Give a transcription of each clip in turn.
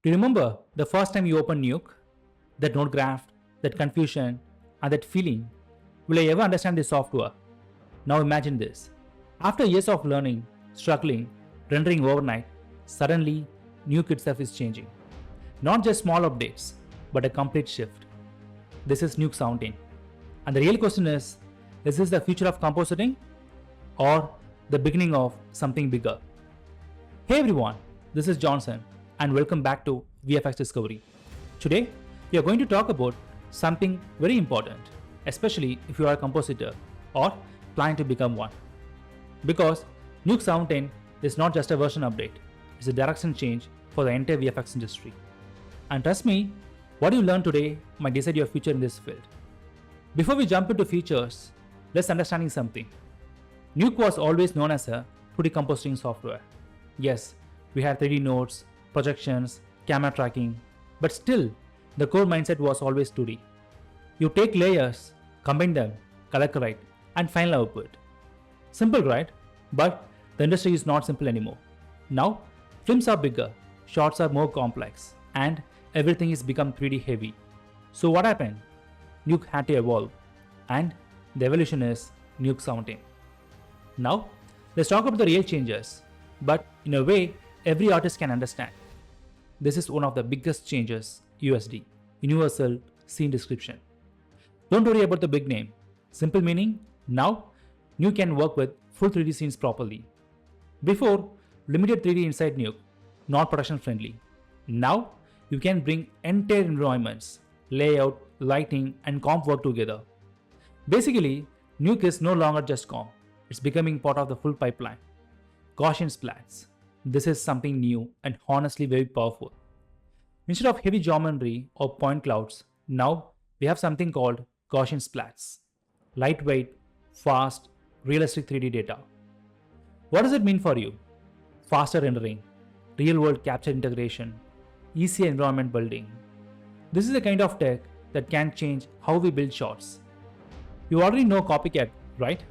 Do you remember the first time you opened Nuke? That node graph, that confusion, and that feeling? Will I ever understand this software? Now imagine this. After years of learning, struggling, rendering overnight, suddenly Nuke itself is changing. Not just small updates, but a complete shift. This is Nuke 17. And the real question is this the future of compositing or the beginning of something bigger? Hey everyone, this is Johnson and welcome back to VFX Discovery. Today, we are going to talk about something very important, especially if you are a compositor or planning to become one. Because Nuke 17 is not just a version update, it's a direction change for the entire VFX industry. And trust me, what you learn today might decide your future in this field. Before we jump into features, let's understand something. Nuke was always known as a 2D compositing software. Yes, we had 3D nodes, projections, camera tracking, but still, the core mindset was always 2D. You take layers, combine them, color correct, and final output. Simple, right? But the industry is not simple anymore. Now, films are bigger, shots are more complex, and everything is become 3D heavy. So what happened? Nuke had to evolve, and the evolution is Nuke 17. Now, let's talk about the real changes, but in a way every artist can understand. This is one of the biggest changes, USD, Universal Scene Description. Don't worry about the big name. Simple meaning, now Nuke can work with full 3D scenes properly. Before, limited 3D inside Nuke, not production friendly. Now, you can bring entire environments, layout, lighting, and comp work together. Basically, Nuke is no longer just comp, it's becoming part of the full pipeline. Gaussian Splats. This is something new and honestly very powerful. Instead of heavy geometry or point clouds, now we have something called Gaussian Splats. Lightweight, fast, realistic 3D data. What does it mean for you? Faster rendering, real-world capture integration, easier environment building. This is the kind of tech that can change how we build shots. You already know Copycat, right?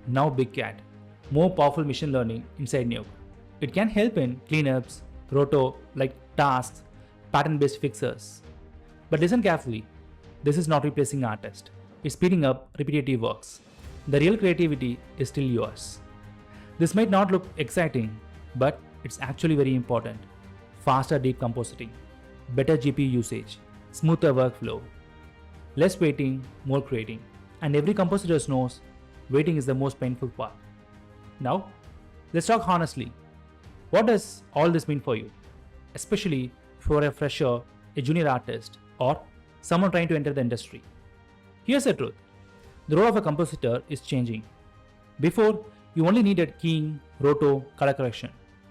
Now Big Cat, more powerful machine learning inside Nuke. It can help in cleanups, roto, like tasks, pattern-based fixes. But listen carefully, this is not replacing artists. It's speeding up repetitive works. The real creativity is still yours. This might not look exciting, but it's actually very important. Faster deep compositing, better GPU usage, smoother workflow, less waiting, more creating. And every compositor knows waiting is the most painful part. Now, let's talk honestly. What does all this mean for you? Especially if you are a fresher, a junior artist, or someone trying to enter the industry. Here's the truth. The role of a compositor is changing. Before, you only needed keying, roto, color correction.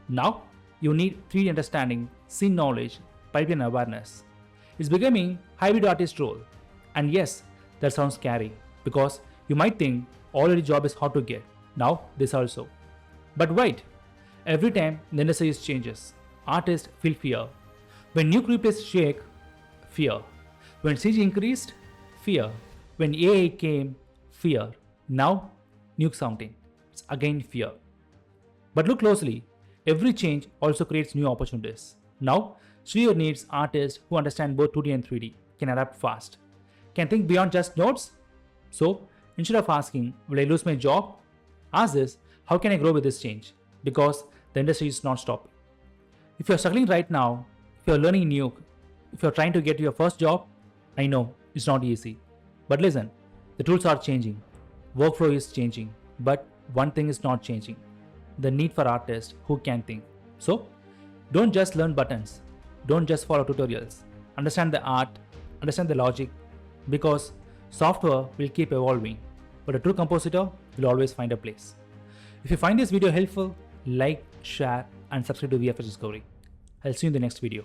Now, you need 3D understanding, scene knowledge, pipeline awareness. It's becoming hybrid artist role. And yes, that sounds scary because you might think already job is hard to get. Now, this also. But wait. Every time the industry changes, artists feel fear. When Nuke replaced Shake, fear. When CG increased, fear. When AI came, fear. Now, Nuke 17. It's again fear. But look closely. Every change also creates new opportunities. Now, studio needs artists who understand both 2D and 3D, can adapt fast, can think beyond just nodes. So, instead of asking, will I lose my job? Ask this, how can I grow with this change? Because the industry is not stopping. If you're struggling right now, if you're learning Nuke, if you're trying to get your first job, I know it's not easy. But listen, the tools are changing, workflow is changing, but one thing is not changing. The need for artists who can think. So, don't just learn buttons. Don't just follow tutorials. Understand the art, understand the logic, because software will keep evolving, but a true compositor will always find a place. If you find this video helpful, like, share, and subscribe to VFX Discovery. I'll see you in the next video.